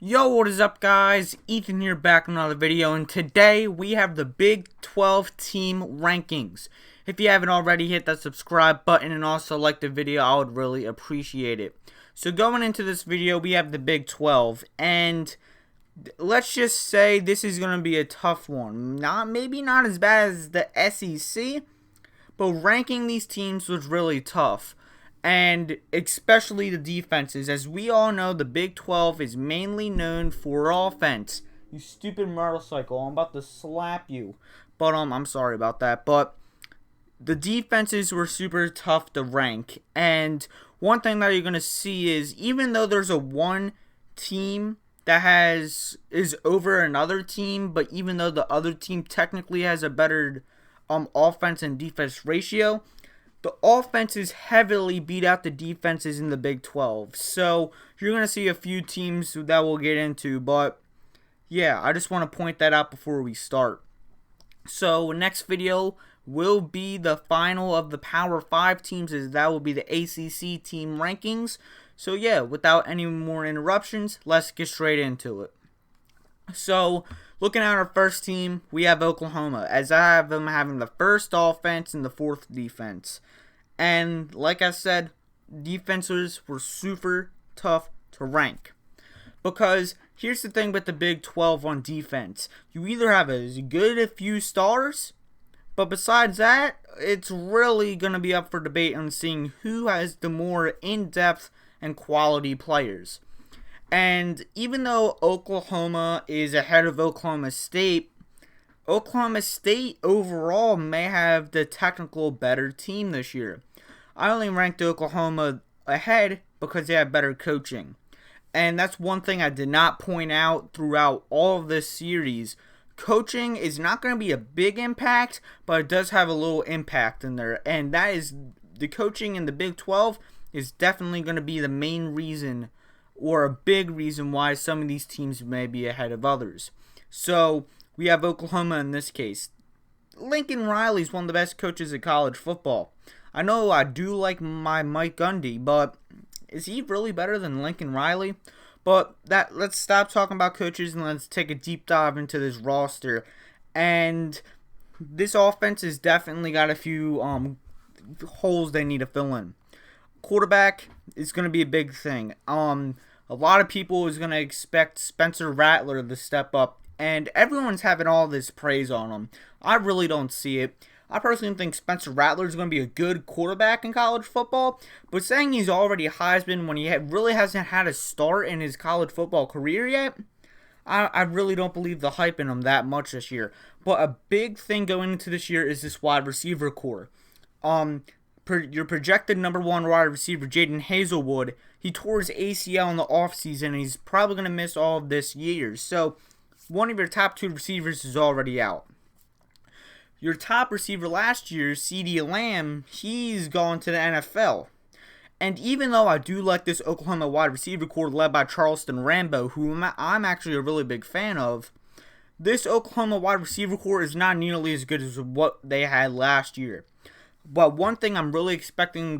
Yo, what is up guys? Ethan here back with another video, and today we have the Big 12 team rankings. If you haven't already, hit that subscribe button and also like the video. I would really appreciate it. So going into this video, we have the Big 12, and let's just say this is going to be a tough one. Maybe not as bad as the SEC, but ranking these teams was really tough. And especially the defenses. As we all know, the Big 12 is mainly known for offense. You stupid motorcycle, I'm about to slap you. But I'm sorry about that. But the defenses were super tough to rank. And one thing that you're going to see is, even though there's a one team that is over another team, but even though the other team technically has a better offense and defense ratio, the offenses heavily beat out the defenses in the Big 12. So you're going to see a few teams that we'll get into. But yeah, I just want to point that out before we start. So next video will be the final of the Power 5 teams, as that will be the ACC team rankings. So yeah, without any more interruptions, let's get straight into it. So looking at our first team, we have Oklahoma, as I have them having the first offense and the fourth defense. And like I said, defenses were super tough to rank. Because here's the thing with the Big 12 on defense. You either have as good a few stars, but besides that, it's really going to be up for debate on seeing who has the more in-depth and quality players. And even though Oklahoma is ahead of Oklahoma State overall may have the technical better team this year. I only ranked Oklahoma ahead because they have better coaching. And that's one thing I did not point out throughout all of this series. Coaching is not going to be a big impact, but it does have a little impact in there. And that is, the coaching in the Big 12 is definitely going to be the main reason, or a big reason, why some of these teams may be ahead of others. So we have Oklahoma in this case. Lincoln Riley is one of the best coaches in college football. I know I do like my Mike Gundy, but is he really better than Lincoln Riley? But let's stop talking about coaches and let's take a deep dive into this roster. And this offense has definitely got a few holes they need to fill in. Quarterback is going to be a big thing. A lot of people is going to expect Spencer Rattler to step up, and everyone's having all this praise on him. I really don't see it. I personally think Spencer Rattler is going to be a good quarterback in college football, but saying he's already Heisman when he really hasn't had a start in his college football career yet, I really don't believe the hype in him that much this year. But a big thing going into this year is this wide receiver core. Your projected number one wide receiver, Jaden Hazelwood, he tore his ACL in the offseason, and he's probably going to miss all of this year. So one of your top two receivers is already out. Your top receiver last year, CeeDee Lamb, he's gone to the NFL. And even though I do like this Oklahoma wide receiver core led by Charleston Rambo, who I'm actually a really big fan of, this Oklahoma wide receiver core is not nearly as good as what they had last year. But one thing I'm really expecting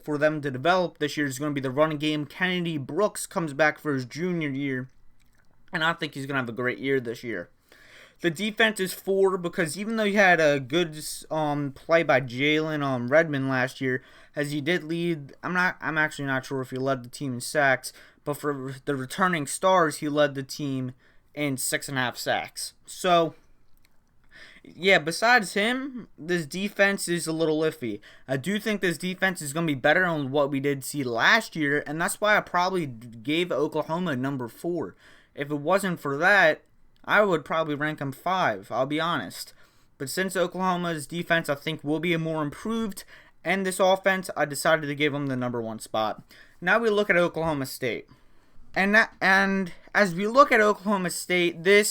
for them to develop this year is going to be the running game. Kennedy Brooks comes back for his junior year, and I think he's going to have a great year this year. The defense is 4 because even though he had a good play by Jalen Redmond last year, as he did lead, I'm actually not sure if he led the team in sacks, but for the returning stars, he led the team in 6.5 sacks. So yeah, besides him, this defense is a little iffy. I do think this defense is going to be better than what we did see last year, and that's why I probably gave Oklahoma number 4. If it wasn't for that, I would probably rank them 5, I'll be honest. But since Oklahoma's defense, I think, will be more improved, and this offense, I decided to give them the number 1 spot. Now we look at Oklahoma State. And as we look at Oklahoma State, they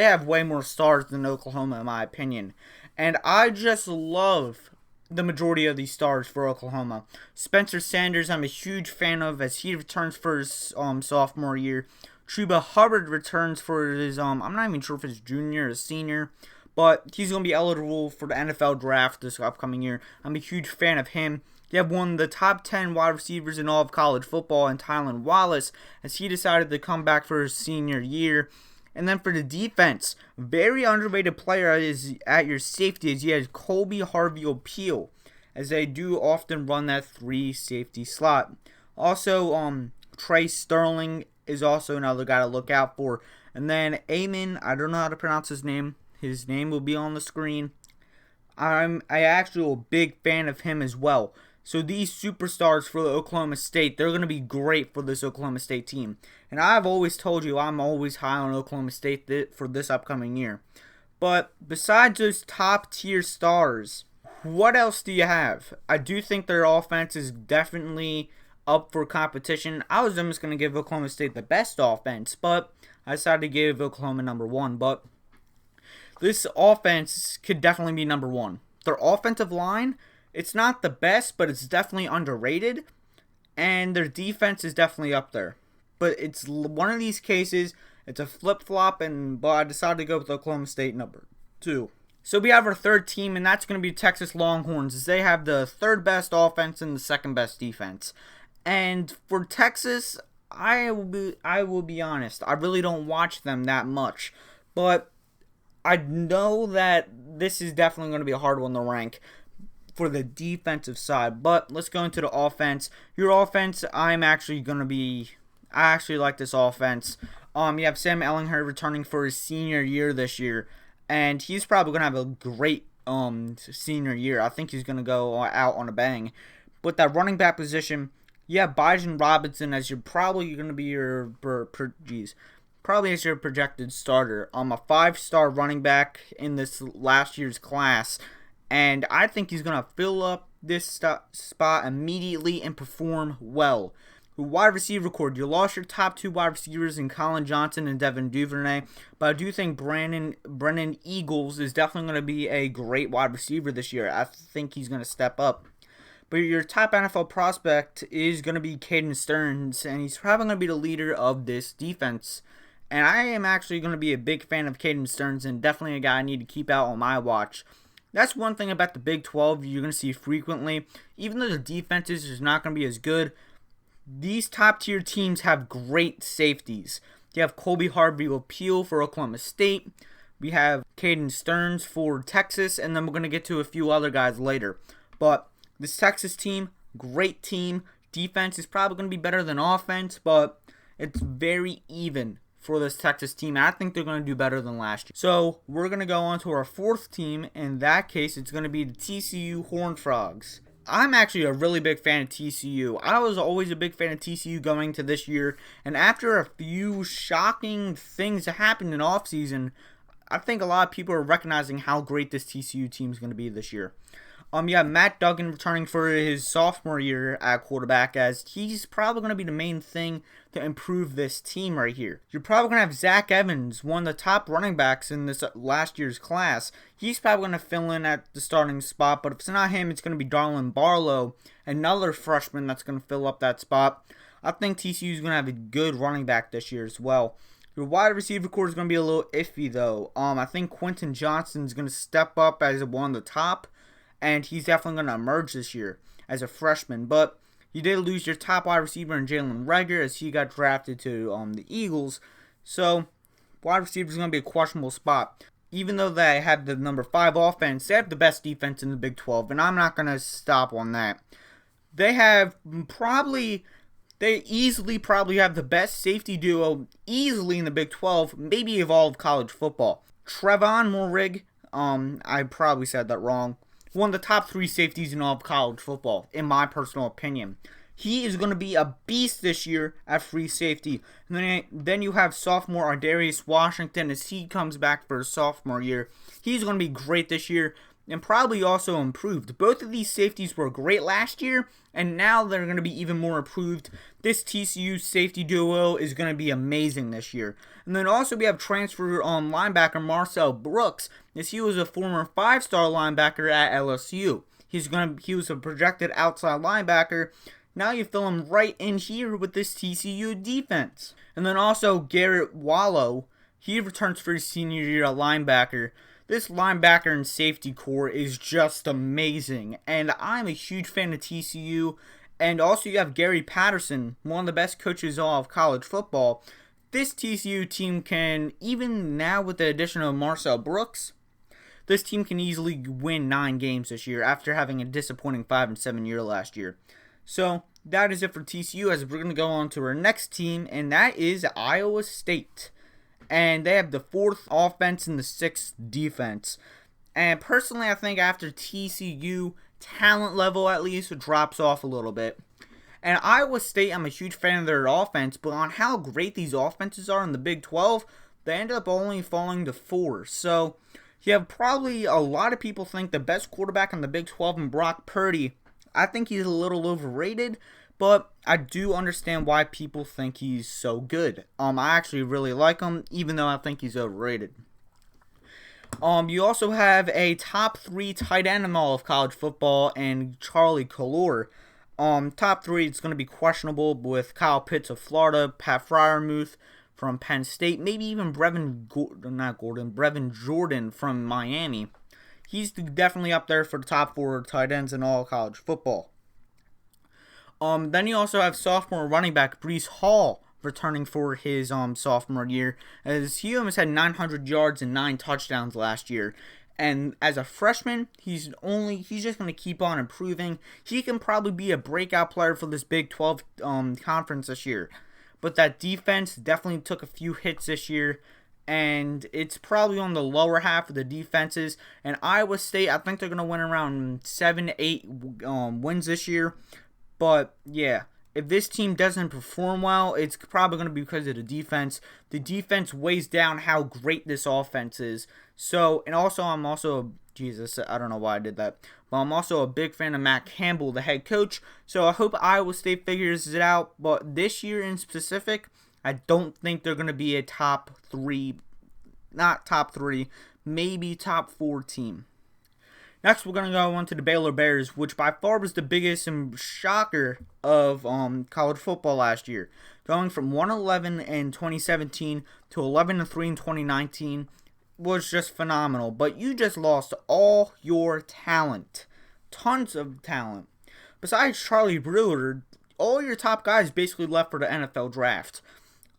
have way more stars than Oklahoma, in my opinion. And I just love the majority of these stars for Oklahoma. Spencer Sanders, I'm a huge fan of, as he returns for his sophomore year. Chuba Hubbard returns for his, I'm not even sure if it's junior or senior, but he's going to be eligible for the NFL draft this upcoming year. I'm a huge fan of him. You have one of the top 10 wide receivers in all of college football in Tylan Wallace, as he decided to come back for his senior year. And then for the defense, very underrated player is at your safety, as you have Colby Harvey-O'Peel, as they do often run that 3 safety slot. Also, Trey Sterling is also another guy to look out for. And then Amon, I don't know how to pronounce his name. His name will be on the screen. I actually a big fan of him as well. So these superstars for the Oklahoma State, they're going to be great for this Oklahoma State team. And I've always told you I'm always high on Oklahoma State for this upcoming year. But besides those top tier stars, what else do you have? I do think their offense is definitely up for competition. I was almost going to give Oklahoma State the best offense, but I decided to give Oklahoma number 1. But this offense could definitely be number 1. Their offensive line, it's not the best, but it's definitely underrated. And their defense is definitely up there. But it's one of these cases, it's a flip-flop, but I decided to go with Oklahoma State number 2. So we have our third team, and that's going to be Texas Longhorns, as they have the third best offense and the second best defense. And for Texas, I will be honest, I really don't watch them that much. But I know that this is definitely going to be a hard one to rank for the defensive side. But let's go into the offense. Your offense, I actually like this offense. You have Sam Ehlinger returning for his senior year this year, and he's probably going to have a great senior year. I think he's going to go out on a bang. But that running back position, you have Bijan Robinson as you're probably going to be your projected starter. A 5-star running back in this last year's class, and I think he's going to fill up this spot immediately and perform well. Wide receiver core, you lost your top 2 wide receivers in Colin Johnson and Devin Duvernay, but I do think Brennan Eagles is definitely going to be a great wide receiver this year. I think he's going to step up. But your top NFL prospect is going to be Caden Stearns, and he's probably going to be the leader of this defense. And I am actually going to be a big fan of Caden Stearns, and definitely a guy I need to keep out on my watch. That's one thing about the Big 12 you're going to see frequently. Even though the defenses is not going to be as good, these top-tier teams have great safeties. You have Colby Harvey-O'Peel for Oklahoma State. We have Caden Stearns for Texas, and then we're going to get to a few other guys later. But this Texas team, great team. Defense is probably going to be better than offense, but it's very even for this Texas team. I think they're going to do better than last year. So we're going to go on to our fourth team. In that case, it's going to be the TCU Horned Frogs. I'm actually a really big fan of TCU. I was always a big fan of TCU going to this year, and after a few shocking things that happened in offseason, I think a lot of people are recognizing how great this TCU team is going to be this year. You have Matt Duggan returning for his sophomore year at quarterback, as he's probably going to be the main thing to improve this team right here. You're probably going to have Zach Evans, one of the top running backs in this last year's class. He's probably going to fill in at the starting spot, but if it's not him, it's going to be Darlin Barlow, another freshman that's going to fill up that spot. I think TCU is going to have a good running back this year as well. Your wide receiver core is going to be a little iffy, though. I think Quentin Johnson is going to step up as one of the top, and he's definitely going to emerge this year as a freshman. But you did lose your top wide receiver in Jalen Reagor, as he got drafted to the Eagles. So, wide receiver is going to be a questionable spot. Even though they have the number 5 offense, they have the best defense in the Big 12, and I'm not going to stop on that. They easily probably have the best safety duo easily in the Big 12, maybe of all of college football. Trevon Moehrig, I probably said that wrong. One of the top 3 safeties in all of college football, in my personal opinion. He is going to be a beast this year at free safety. And then you have sophomore Ardarius Washington as he comes back for his sophomore year. He's going to be great this year and probably also improved. Both of these safeties were great last year, and now they're going to be even more improved. This TCU safety duo is going to be amazing this year. And then also we have transfer linebacker Marcel Brooks, as he was a former 5-star linebacker at LSU. He was a projected outside linebacker. Now you fill him right in here with this TCU defense. And then also Garrett Wallow, he returns for his senior year at linebacker. This linebacker and safety core is just amazing, and I'm a huge fan of TCU. And also, you have Gary Patterson, one of the best coaches of college football. This TCU team can, even now with the addition of Marcel Brooks, this team can easily win 9 games this year after having a disappointing 5-7 year last year. So that is it for TCU, as we're going to go on to our next team, and that is Iowa State. And they have the 4th offense and the 6th defense. And personally, I think after TCU, talent level at least drops off a little bit. And Iowa State, I'm a huge fan of their offense, but on how great these offenses are in the Big 12, they end up only falling to 4. So you have probably a lot of people think the best quarterback in the Big 12 in Brock Purdy. I think he's a little overrated, but I do understand why people think he's so good. I actually really like him, even though I think he's overrated. You also have a top 3 tight end in all of college football, and Charlie Kolar. Top 3, it's going to be questionable with Kyle Pitts of Florida, Pat Freiermuth from Penn State, maybe even Brevin Jordan from Miami. He's definitely up there for the top 4 tight ends in all college football. Then you also have sophomore running back Breece Hall returning for his sophomore year, as he almost had 900 yards and 9 touchdowns last year. And as a freshman, he's just going to keep on improving. He can probably be a breakout player for this Big 12 conference this year. But that defense definitely took a few hits this year, and it's probably on the lower half of the defenses. And Iowa State, I think they're going to win around 7 to 8 wins this year. But yeah, if this team doesn't perform well, it's probably going to be because of the defense. The defense weighs down how great this offense is. So, and also, I don't know why I did that. But I'm also a big fan of Matt Campbell, the head coach. So I hope Iowa State figures it out. But this year in specific, I don't think they're going to be a top 3, not top 3, maybe top 4 team. Next, we're going to go on to the Baylor Bears, which by far was the biggest shocker of college football last year. Going from 1-11 in 2017 to 11-3 in 2019 was just phenomenal. But you just lost all your talent. Tons of talent. Besides Charlie Brewer, all your top guys basically left for the NFL draft.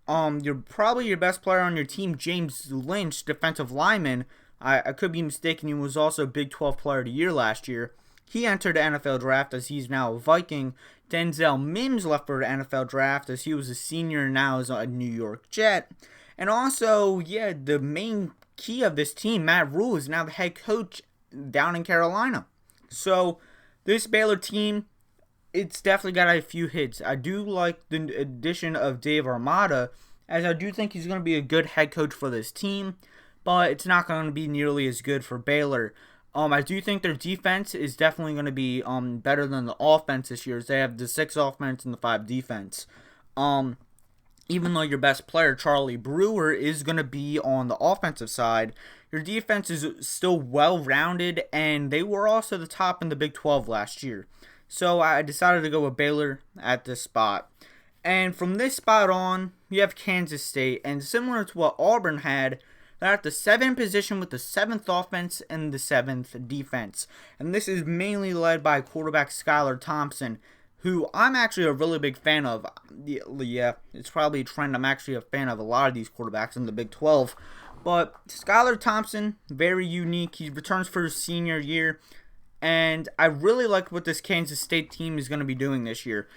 Probably your best player on your team, James Lynch, defensive lineman, I could be mistaken, he was also Big 12 Player of the Year last year. He entered the NFL draft as he's now a Viking. Denzel Mims left for the NFL draft as he was a senior and now is a New York Jet. And also, the main key of this team, Matt Rule, is now the head coach down in Carolina. So, this Baylor team, it's definitely got a few hits. I do like the addition of Dave Armada, as I do think he's going to be a good head coach for this team, but it's not going to be nearly as good for Baylor. I do think their defense is definitely going to be better than the offense this year, as they have the 6 offense and the 5 defense. Even though your best player, Charlie Brewer, is going to be on the offensive side, your defense is still well-rounded, and they were also the top in the Big 12 last year. So I decided to go with Baylor at this spot. And from this spot on, you have Kansas State, and similar to what Auburn had, they're at the 7th position with the 7th offense and the 7th defense. And this is mainly led by quarterback Skylar Thompson, who I'm actually a really big fan of. Yeah, it's probably a trend. I'm actually a fan of a lot of these quarterbacks in the Big 12. But Skylar Thompson, very unique. He returns for his senior year. And I really like what this Kansas State team is going to be doing this year.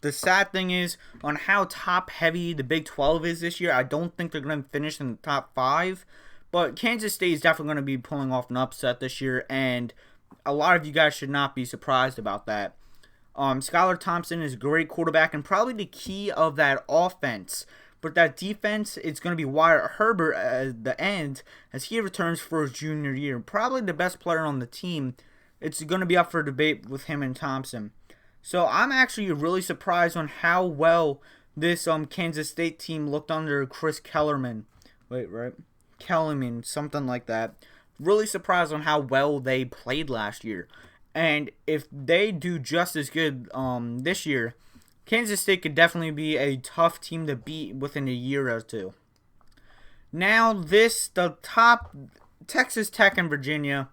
The sad thing is, on how top-heavy the Big 12 is this year, I don't think they're going to finish in the top 5. But Kansas State is definitely going to be pulling off an upset this year, and a lot of you guys should not be surprised about that. Skylar Thompson is a great quarterback and probably the key of that offense. But that defense, it's going to be Wyatt Herbert at the end as he returns for his junior year. Probably the best player on the team. It's going to be up for debate with him and Thompson. So I'm actually really surprised on how well this Kansas State team looked under Chris Kellerman. Kellerman, something like that. Really surprised on how well they played last year. And if they do just as good this year, Kansas State could definitely be a tough team to beat within a year or two. Now, the top Texas Tech and Virginia,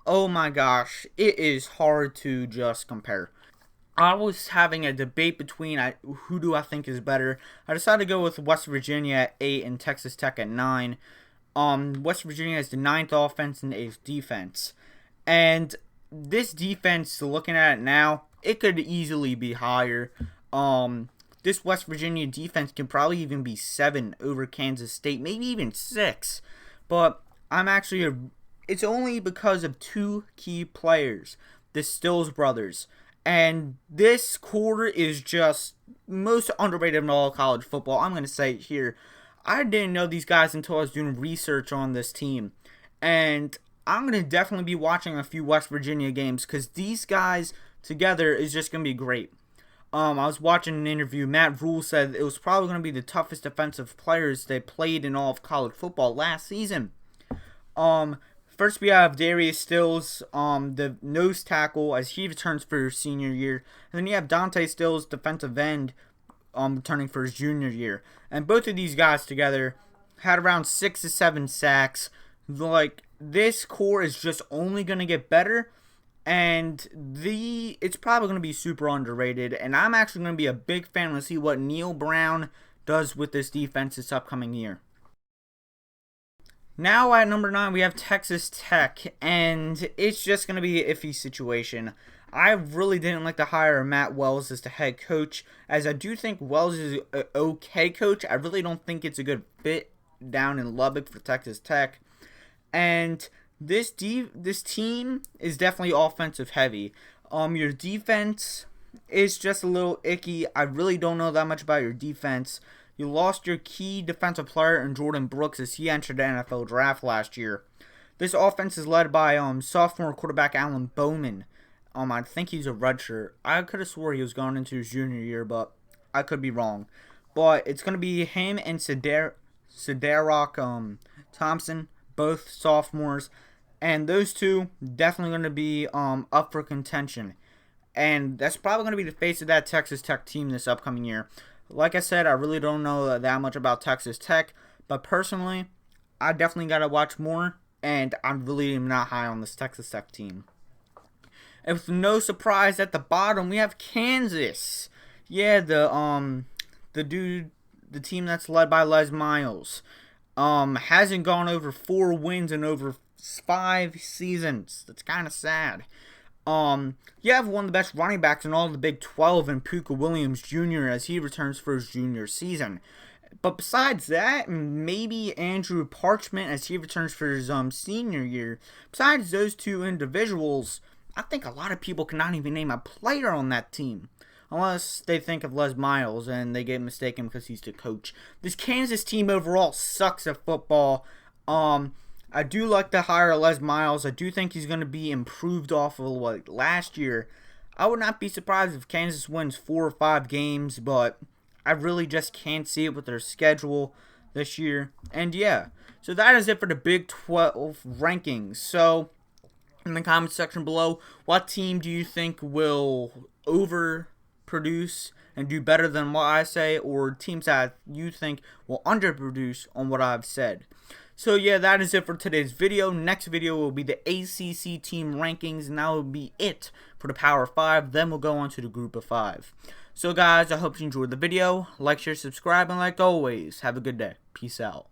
oh my gosh, it is hard to just compare. I was having a debate between who do I think is better. I decided to go with West Virginia at 8 and Texas Tech at 9. West Virginia is the 9th offense and the 8th defense. And this defense, looking at it now, it could easily be higher. This West Virginia defense can probably even be 7 over Kansas State, maybe even 6. But it's only because of 2 key players, the Stills brothers. And this core is just most underrated in all college football. I'm going to say it here. I didn't know these guys until I was doing research on this team. And I'm going to definitely be watching a few West Virginia games because these guys together is just going to be great. I was watching an interview. Matt Rule said it was probably going to be the toughest defensive players they played in all of college football last season. First, we have Darius Stills, the nose tackle, as he returns for his senior year. And then you have Dante Stills, defensive end, returning for his junior year. And both of these guys together had around 6 to 7 sacks. Like, this core is just only going to get better. And it's probably going to be super underrated. And I'm actually going to be a big fan to see what Neil Brown does with this defense this upcoming year. Now at number 9, we have Texas Tech, and it's just going to be an iffy situation. I really didn't like to hire Matt Wells as the head coach, as I do think Wells is an okay coach. I really don't think it's a good fit down in Lubbock for Texas Tech. And this team is definitely offensive heavy. Your defense is just a little icky. I really don't know that much about your defense. You lost your key defensive player in Jordan Brooks as he entered the NFL draft last year. This offense is led by sophomore quarterback Alan Bowman. I think he's a redshirt. I could have swore he was going into his junior year, but I could be wrong. But it's going to be him and Siderock Thompson, both sophomores. And those two definitely going to be up for contention. And that's probably going to be the face of that Texas Tech team this upcoming year. Like I said, I really don't know that much about Texas Tech, but personally, I definitely got to watch more, and I'm really not high on this Texas Tech team. And with no surprise at the bottom, we have Kansas. Yeah, the team that's led by Les Miles, hasn't gone over 4 wins in over 5 seasons. That's kind of sad. You have one of the best running backs in all of the Big 12 in Puka Williams Jr. as he returns for his junior season. But besides that, maybe Andrew Parchment as he returns for his senior year. Besides those 2 individuals, I think a lot of people cannot even name a player on that team. Unless they think of Les Miles and they get mistaken because he's the coach. This Kansas team overall sucks at football. I do like to hire Les Miles. I do think he's going to be improved off of last year. I would not be surprised if Kansas wins 4 or 5 games, but I really just can't see it with their schedule this year. And yeah, so that is it for the Big 12 rankings. So in the comment section below, what team do you think will overproduce and do better than what I say, or teams that you think will underproduce on what I've said? So yeah, that is it for today's video. Next video will be the ACC team rankings, and that will be it for the Power 5. Then we'll go on to the Group of 5. So guys, I hope you enjoyed the video. Like, share, subscribe, and like always, have a good day. Peace out.